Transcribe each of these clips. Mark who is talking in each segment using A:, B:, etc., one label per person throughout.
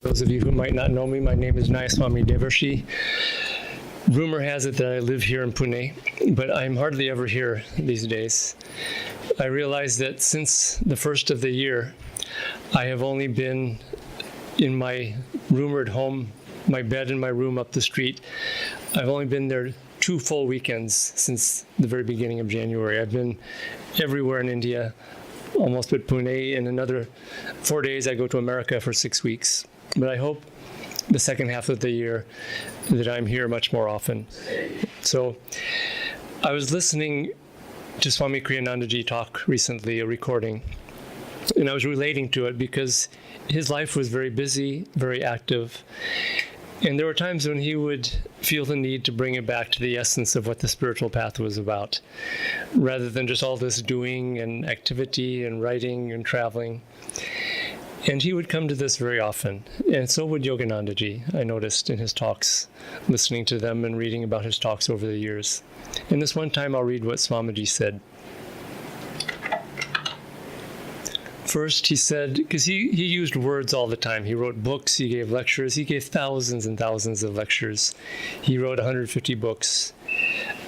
A: Those of you who might not know me, my name is Nayaswami Devarshi. Rumor has it that I live here in Pune, but I'm hardly ever here these days. I realize that since the first of the year, I have only been in my rumored home, my bed in my room up the street. I've only been there 2 full weekends since the very beginning of January. I've been everywhere in India, almost at Pune. In another 4 days, I go to America for 6 weeks. But I hope the second half of the year that I'm here much more often. So I was listening to Swami Kriyanandaji talk recently, a recording, and I was relating to it because his life was very busy, very active. And there were times when he would feel the need to bring it back to the essence of what the spiritual path was about, rather than just all this doing and activity and writing and traveling. And he would come to this very often. And so would Yoganandaji, I noticed in his talks, listening to them and reading about his talks over the years. And this one time I'll read what Swamiji said. First, he said, because he used words all the time. He wrote books, he gave lectures, he gave thousands and thousands of lectures. He wrote 150 books.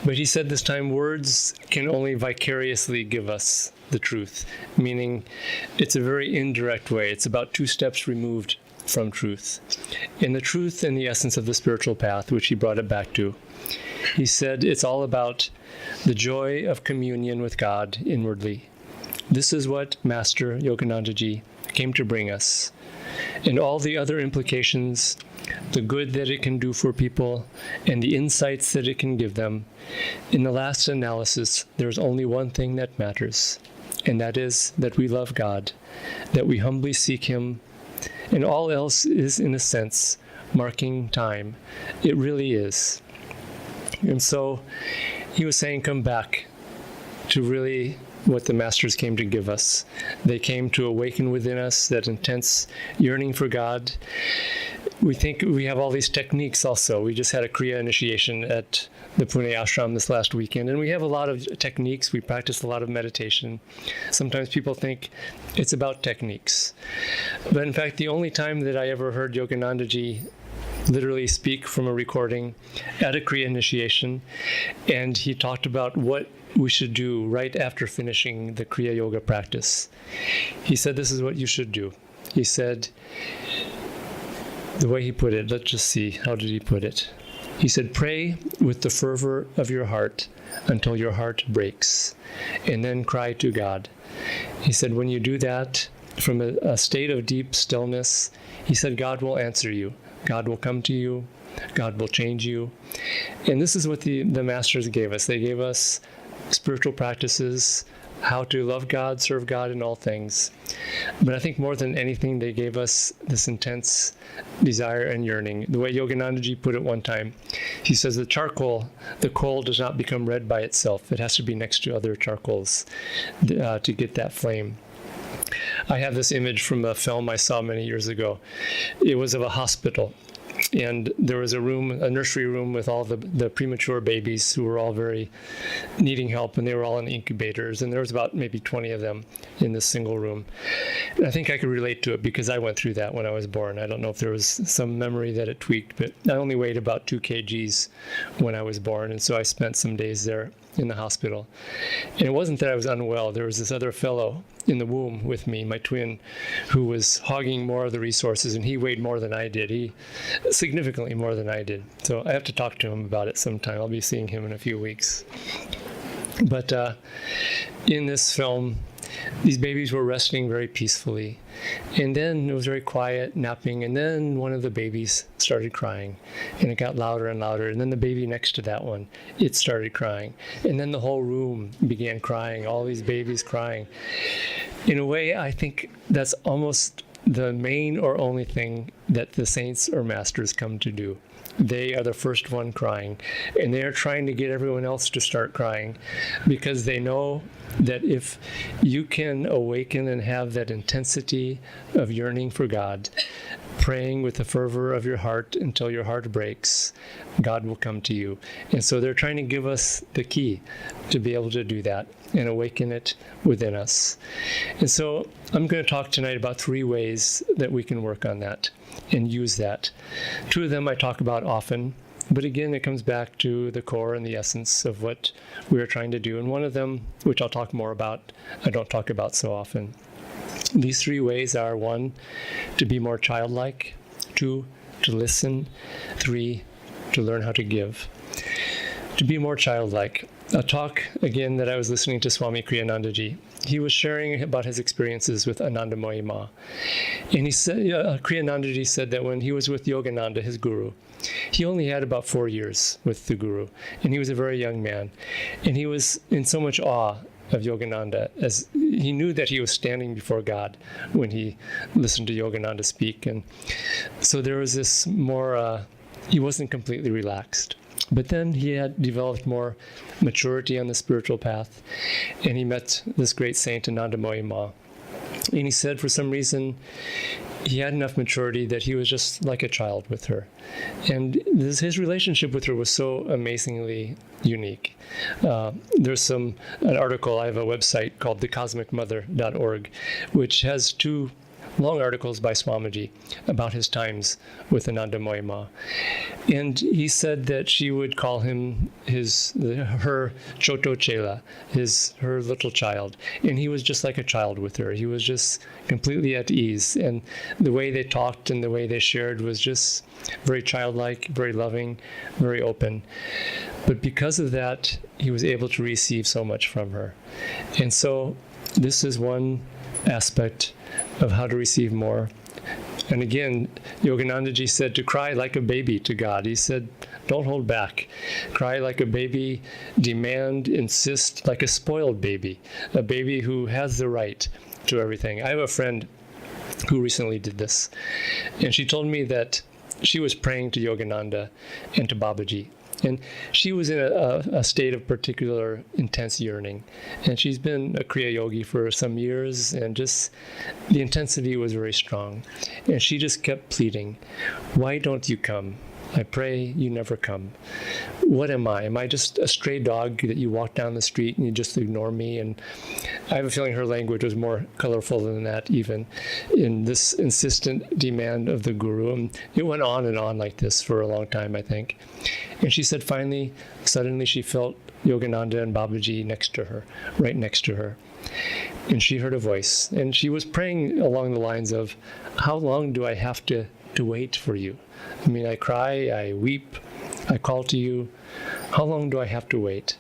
A: But he said this time, words can only vicariously give us the truth, meaning it's a very indirect way. It's about 2 steps removed from truth. In the truth and the essence of the spiritual path, which he brought it back to, he said it's all about the joy of communion with God inwardly. This is what Master Yoganandaji came to bring us. And all the other implications, the good that it can do for people, and the insights that it can give them, in the last analysis, there's only one thing that matters, and that is that we love God, that we humbly seek Him, and all else is, in a sense, marking time. It really is. And so he was saying, come back to really what the masters came to give us. They came to awaken within us that intense yearning for God. We think we have all these techniques also. We just had a Kriya initiation at the Pune ashram this last weekend, and we have a lot of techniques. We practice a lot of meditation. Sometimes people think it's about techniques. But in fact, the only time that I ever heard Yoganandaji literally speak from a recording at a Kriya initiation, and he talked about what we should do right after finishing the Kriya Yoga practice. He said, this is what you should do. He said, the way he put it, let's just see, how did he put it? He said, pray with the fervor of your heart until your heart breaks, and then cry to God. He said, when you do that from a state of deep stillness, he said, God will answer you. God will come to you. God will change you. And this is what the masters gave us. They gave us spiritual practices, how to love God, serve God in all things. But I think more than anything, they gave us this intense desire and yearning. The way Yoganandaji put it one time, he says the coal does not become red by itself. It has to be next to other charcoals to get that flame. I have this image from a film I saw many years ago. It was of a hospital. And there was a nursery room with all the premature babies who were all very needing help, and they were all in incubators. And there was about maybe 20 of them in this single room. And I think I could relate to it because I went through that when I was born. I don't know if there was some memory that it tweaked, but I only weighed about 2 kgs when I was born. And so I spent some days there in the hospital. And it wasn't that I was unwell. There was this other fellow in the womb with me, my twin, who was hogging more of the resources, and he weighed more than I did. He significantly more than I did. So I have to talk to him about it sometime. I'll be seeing him in a few weeks. But in this film, these babies were resting very peacefully. And then it was very quiet, napping, and then one of the babies started crying. And it got louder and louder. And then the baby next to that one, it started crying. And then the whole room began crying, all these babies crying. In a way, I think that's almost the main or only thing that the saints or masters come to do. They are the first one crying, and they are trying to get everyone else to start crying because they know that if you can awaken and have that intensity of yearning for God, praying with the fervor of your heart until your heart breaks, God will come to you. And so they're trying to give us the key to be able to do that and awaken it within us. And so I'm going to talk tonight about 3 ways that we can work on that and use that. 2 of them I talk about often, but again, it comes back to the core and the essence of what we're trying to do. And one of them, which I'll talk more about, I don't talk about so often. These 3 ways are: 1, to be more childlike; 2, to listen; 3, to learn how to give. To be more childlike. A talk, again, that I was listening to Swami Kriyanandaji. He was sharing about his experiences with Ananda Ma. And he said, Kriyanandaji said that when he was with Yogananda, his guru, he only had about 4 years with the guru. And he was a very young man. And he was in so much awe of Yogananda, as he knew that he was standing before God when he listened to Yogananda speak. And so there was this more, he wasn't completely relaxed. But then he had developed more maturity on the spiritual path, and he met this great saint, Ananda Ma. And he said for some reason he had enough maturity that he was just like a child with her. And his relationship with her was so amazingly unique. There's an article, I have a website called thecosmicmother.org, which has 2 long articles by Swamiji about his times with Ananda Ma. And he said that she would call him her Choto Chela, her little child. And he was just like a child with her. He was just completely at ease. And the way they talked and the way they shared was just very childlike, very loving, very open. But because of that, he was able to receive so much from her. And so this is one aspect of how to receive more. And again, Yoganandaji said to cry like a baby to God. He said, don't hold back. Cry like a baby, demand, insist like a spoiled baby, a baby who has the right to everything. I have a friend who recently did this, and she told me that she was praying to Yogananda and to Babaji. And she was in a state of particular intense yearning. And she's been a Kriya Yogi for some years, and just the intensity was very strong. And she just kept pleading, why don't you come? I pray you never come. What am I? Am I just a stray dog that you walk down the street and you just ignore me? And I have a feeling her language was more colorful than that, even in this insistent demand of the guru. And it went on and on like this for a long time, I think. And she said finally, suddenly she felt Yogananda and Babaji next to her, right next to her. And she heard a voice. And she was praying along the lines of, how long do I have to wait for you? I mean, I cry, I weep, I call to you. How long do I have to wait?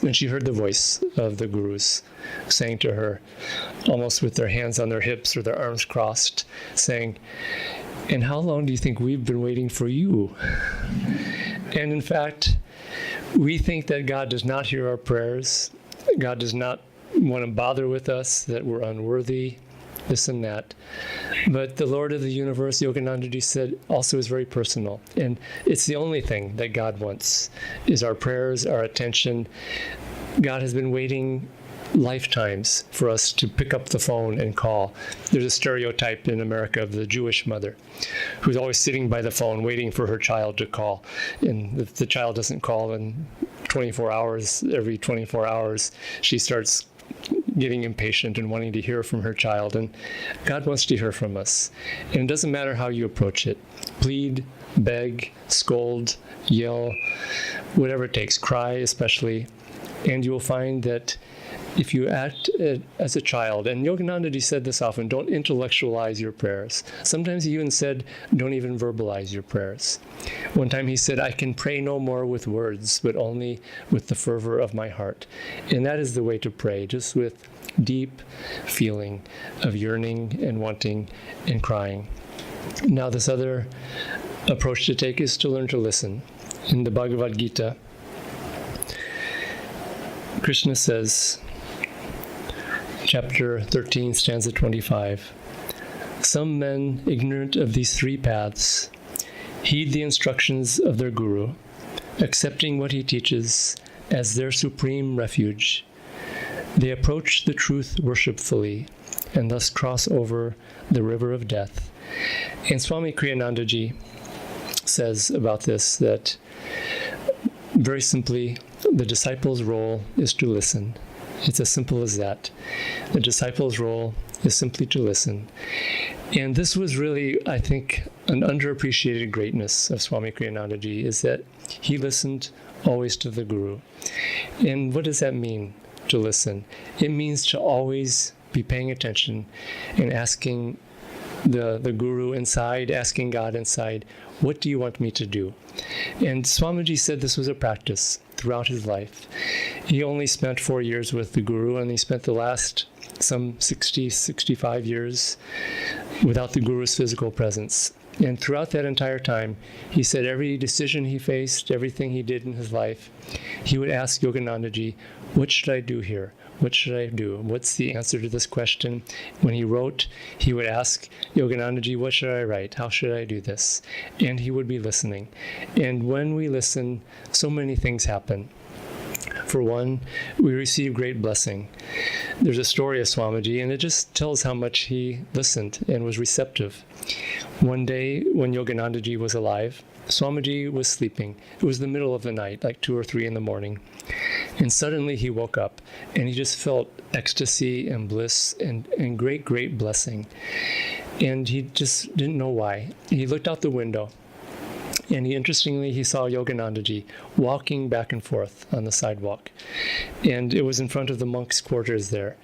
A: And she heard the voice of the gurus saying to her, almost with their hands on their hips or their arms crossed, saying, and how long do you think we've been waiting for you? And in fact, we think that God does not hear our prayers. God does not want to bother with us, that we're unworthy, this and that. But the Lord of the universe, Yoganandaji said, also is very personal. And it's the only thing that God wants, is our prayers, our attention. God has been waiting lifetimes for us to pick up the phone and call. There's a stereotype in America of the Jewish mother who's always sitting by the phone waiting for her child to call. And if the child doesn't call in 24 hours, every 24 hours, she starts getting impatient and wanting to hear from her child. And God wants to hear from us. And it doesn't matter how you approach it. Plead, beg, scold, yell, whatever it takes, cry especially. And you will find that if you act as a child, and Yoganandaji said this often, don't intellectualize your prayers. Sometimes he even said, don't even verbalize your prayers. One time he said, I can pray no more with words, but only with the fervor of my heart. And that is the way to pray, just with deep feeling of yearning and wanting and crying. Now this other approach to take is to learn to listen. In the Bhagavad Gita, Krishna says, chapter 13, stanza 25, some men, ignorant of these 3 paths, heed the instructions of their guru, accepting what he teaches as their supreme refuge. They approach the truth worshipfully, and thus cross over the river of death, And Swami Kriyanandaji says about this that, very simply, the disciple's role is to listen. It's as simple as that. The disciple's role is simply to listen. And this was really, I think, an underappreciated greatness of Swami Kriyanandaji, is that he listened always to the Guru. And what does that mean, to listen? It means to always be paying attention and asking the Guru inside, asking God inside, what do you want me to do? And Swamiji said this was a practice throughout his life. He only spent 4 years with the Guru, and he spent the last some 60, 65 years without the Guru's physical presence. And throughout that entire time, he said every decision he faced, everything he did in his life, he would ask Yoganandaji, what should I do here? What should I do? What's the answer to this question? When he wrote, he would ask Yoganandaji, what should I write? How should I do this? And he would be listening. And when we listen, so many things happen. For one, we receive great blessing. There's a story of Swamiji, and it just tells how much he listened and was receptive. One day, when Yoganandaji was alive, Swamiji was sleeping. It was the middle of the night, like 2 or 3 in the morning. And suddenly he woke up, and he just felt ecstasy and bliss and great, great blessing. And he just didn't know why. He looked out the window, and interestingly, he saw Yoganandaji walking back and forth on the sidewalk. And it was in front of the monks' quarters there.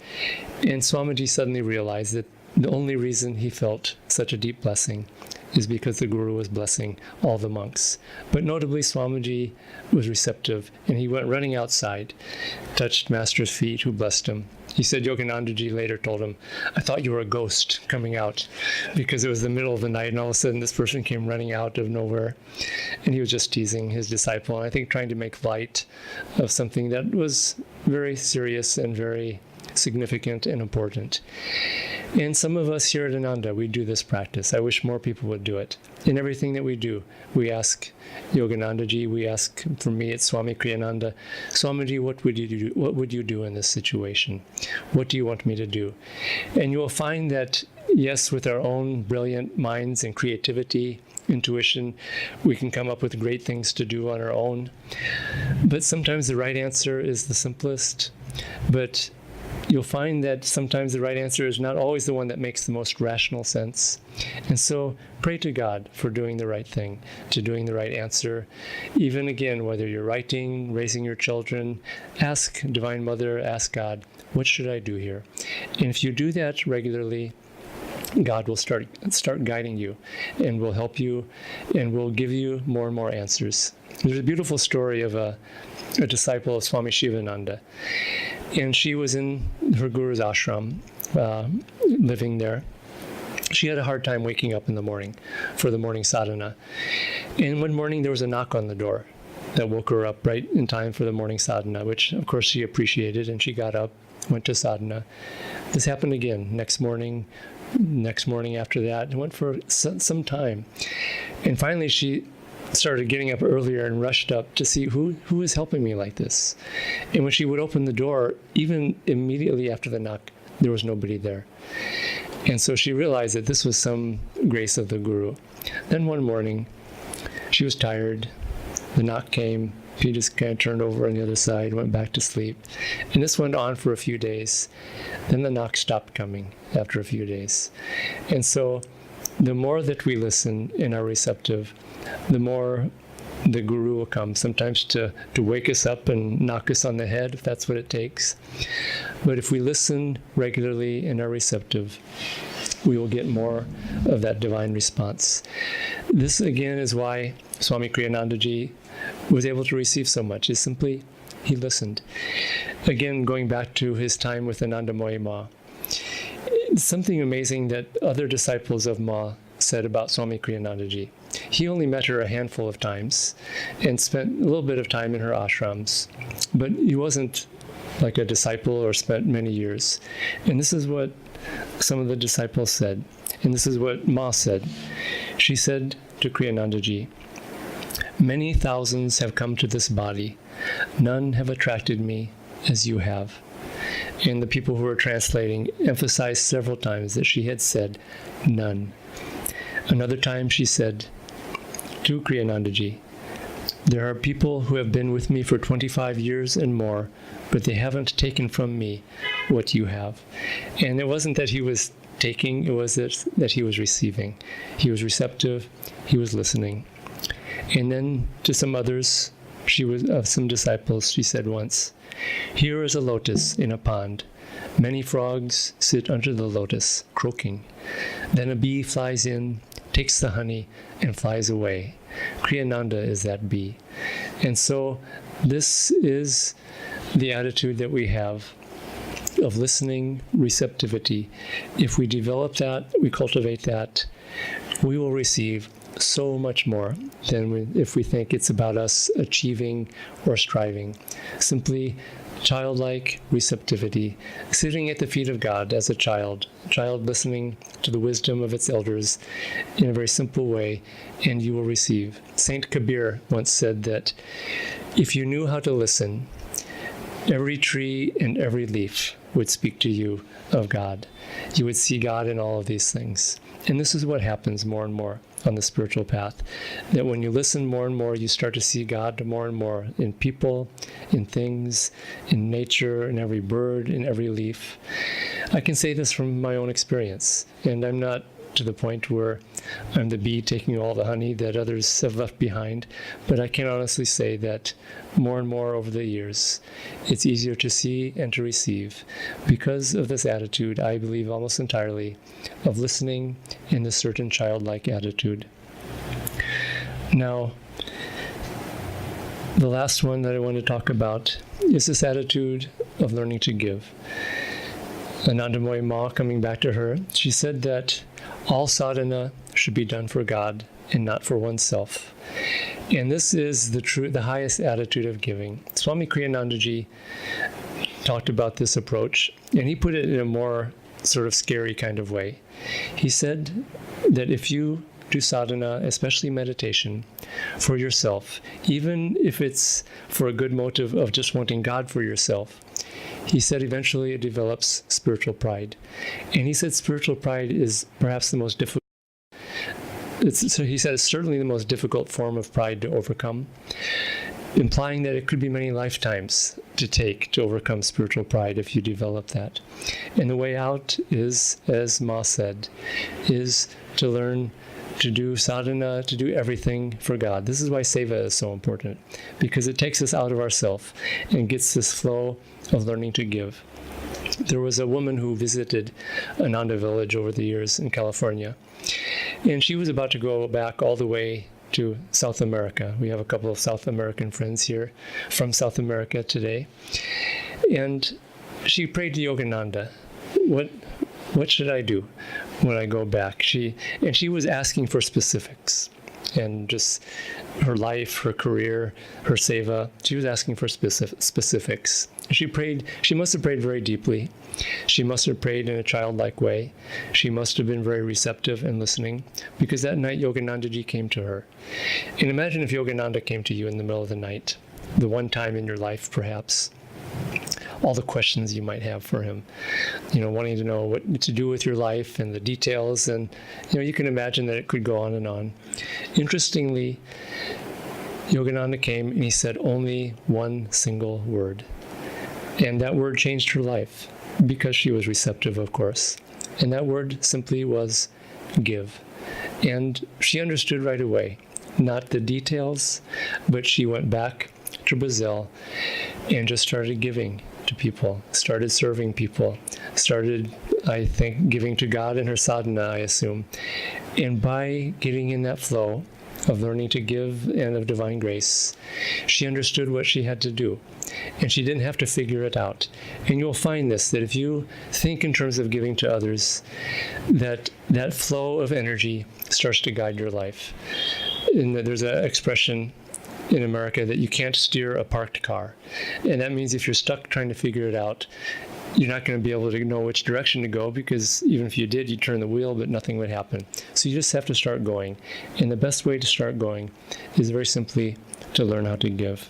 A: And Swamiji suddenly realized that the only reason he felt such a deep blessing is because the Guru was blessing all the monks. But notably, Swamiji was receptive, and he went running outside, touched Master's feet, who blessed him. He said Yoganandaji later told him, I thought you were a ghost coming out, because it was the middle of the night, and all of a sudden this person came running out of nowhere. And he was just teasing his disciple, and I think trying to make light of something that was very serious and very significant and important. And some of us here at Ananda, we do this practice. I wish more people would do it. In everything that we do, we ask Yoganandaji, we ask, for me, it's Swami Kriyananda, Swamiji, what would you do? What would you do in this situation? What do you want me to do? And you will find that, yes, with our own brilliant minds and creativity, intuition, we can come up with great things to do on our own. But sometimes the right answer is the simplest. But you'll find that sometimes the right answer is not always the one that makes the most rational sense. And so pray to God for doing the right thing, to doing the right answer. Even again, whether you're writing, raising your children, ask Divine Mother, ask God, what should I do here? And if you do that regularly, God will start guiding you and will help you and will give you more and more answers. There's a beautiful story of a disciple of Swami Shivananda. And she was in her guru's ashram, living there. She had a hard time waking up in the morning for the morning sadhana. And one morning there was a knock on the door that woke her up right in time for the morning sadhana, which of course she appreciated, and she got up, went to sadhana. This happened again next morning after that, and went for some time. And finally she started getting up earlier and rushed up to see who is helping me like this. And when she would open the door, even immediately after the knock, there was nobody there. And so she realized that this was some grace of the Guru. Then one morning, she was tired. The knock came. She just kind of turned over on the other side, went back to sleep. And this went on for a few days. Then the knock stopped coming after a few days. And so the more that we listen and are receptive, the more the Guru will come, sometimes to wake us up and knock us on the head, if that's what it takes. But if we listen regularly and are receptive, we will get more of that divine response. This, again, is why Swami Kriyanandaji was able to receive so much, is simply he listened. Again, going back to his time with Anandamoyi Ma, something amazing that other disciples of Ma said about Swami Kriyanandaji. He only met her a handful of times and spent a little bit of time in her ashrams, but he wasn't like a disciple or spent many years. And this is what some of the disciples said, and this is what Ma said. She said to Kriyanandaji, many thousands have come to this body. None have attracted me as you have. And the people who were translating emphasized several times that she had said, none. Another time she said to Kriyanandaji, "There are people who have been with me for 25 years and more, but they haven't taken from me what you have." And it wasn't that he was taking, it was that he was receiving. He was receptive, he was listening. And then to some others, some disciples, she said once, "Here is a lotus in a pond. Many frogs sit under the lotus, croaking. Then a bee flies in, takes the honey, and flies away. Kriyananda is that bee." And so this is the attitude that we have of listening, receptivity. If we develop that, we cultivate that, we will receive so much more than if we think it's about us achieving or striving. Simply childlike receptivity, sitting at the feet of God as a child listening to the wisdom of its elders in a very simple way, and you will receive. Saint Kabir once said that if you knew how to listen, every tree and every leaf would speak to you of God. You would see God in all of these things. And this is what happens more and more on the spiritual path, that when you listen more and more, you start to see God more and more in people, in things, in nature, in every bird, in every leaf. I can say this from my own experience, and I'm not to the point where I'm the bee taking all the honey that others have left behind, but I can honestly say that more and more over the years, it's easier to see and to receive because of this attitude, I believe almost entirely, of listening in this certain childlike attitude. Now, the last one that I want to talk about is this attitude of learning to give. Anandamoyi Ma, coming back to her, she said that all sadhana should be done for God and not for oneself. And this is the highest attitude of giving. Swami Kriyanandaji talked about this approach, and he put it in a more sort of scary kind of way. He said that if you do sadhana, especially meditation, for yourself, even if it's for a good motive of just wanting God for yourself, he said eventually it develops spiritual pride. And he said spiritual pride is perhaps the most difficult. So he said it's certainly the most difficult form of pride to overcome, implying that it could be many lifetimes to take to overcome spiritual pride if you develop that. And the way out is, as Ma said, is to learn to do sadhana, to do everything for God. This is why seva is so important, because it takes us out of ourself and gets this flow of learning to give. There was a woman who visited Ananda village over the years in California, and she was about to go back all the way to South America. We have a couple of South American friends here from South America today. And she prayed to Yogananda, what should I do when I go back? She was asking for specifics, and just her life, her career, her seva. She was asking for specifics. She must have prayed very deeply. She must have prayed in a childlike way. She must have been very receptive and listening, because that night Yoganandaji came to her. And imagine if Yogananda came to you in the middle of the night, the one time in your life perhaps, all the questions you might have for him, wanting to know what to do with your life and the details, and you can imagine that it could go on and on. Interestingly, Yogananda came and he said only one single word, and that word changed her life because she was receptive, of course, and that word simply was give. And she understood right away, not the details, but she went back to Brazil and just started giving to people, started serving people, started, I think, giving to God in her sadhana, I assume. And by getting in that flow of learning to give and of divine grace, she understood what she had to do. And she didn't have to figure it out. And you'll find this, that if you think in terms of giving to others, that flow of energy starts to guide your life. And there's an expression in America that you can't steer a parked car. And that means if you're stuck trying to figure it out, you're not going to be able to know which direction to go, because even if you did, you'd turn the wheel, but nothing would happen. So you just have to start going. And the best way to start going is very simply to learn how to give.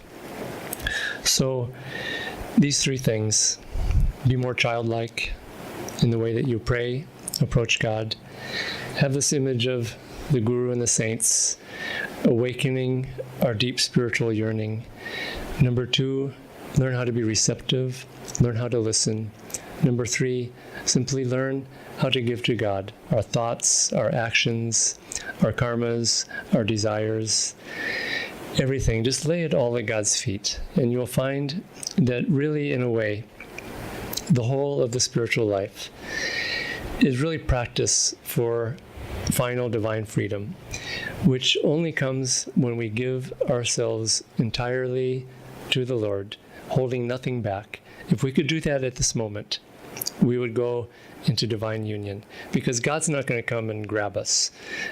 A: So these three things: be more childlike in the way that you pray, approach God, have this image of the Guru and the saints, awakening our deep spiritual yearning. Number 2, learn how to be receptive, learn how to listen. Number 3, simply learn how to give to God our thoughts, our actions, our karmas, our desires, everything. Just lay it all at God's feet, and you'll find that really, in a way, the whole of the spiritual life is really practice for final divine freedom, which only comes when we give ourselves entirely to the Lord, holding nothing back. If we could do that at this moment, we would go into divine union, because God's not going to come and grab us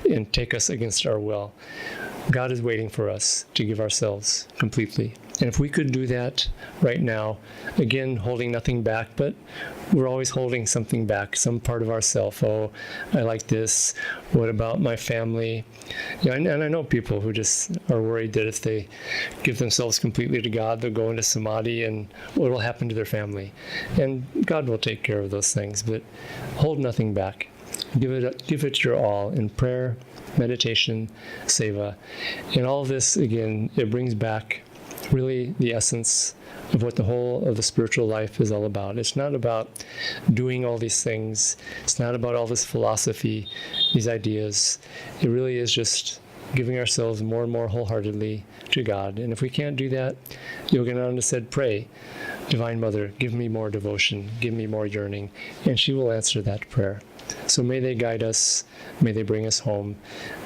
A: and take us against our will. God is waiting for us to give ourselves completely. And if we could do that right now, again, holding nothing back, but we're always holding something back, some part of ourself. Oh, I like this. What about my family? And I know people who just are worried that if they give themselves completely to God, they'll go into samadhi, and what will happen to their family? And God will take care of those things, but hold nothing back. Give it your all in prayer, meditation, seva. And all this, again, it brings back really the essence of what the whole of the spiritual life is all about. It's not about doing all these things. It's not about all this philosophy, these ideas. It really is just giving ourselves more and more wholeheartedly to God. And if we can't do that, Yogananda said, pray, Divine Mother, give me more devotion, give me more yearning, and she will answer that prayer. So may they guide us, may they bring us home,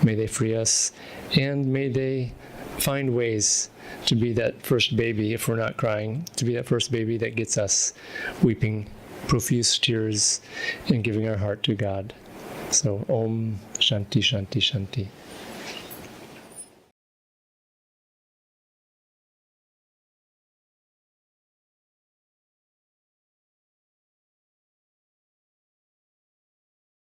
A: may they free us, and may they find ways to be that first baby, if we're not crying, to be that first baby that gets us weeping profuse tears and giving our heart to God. So Om Shanti Shanti Shanti.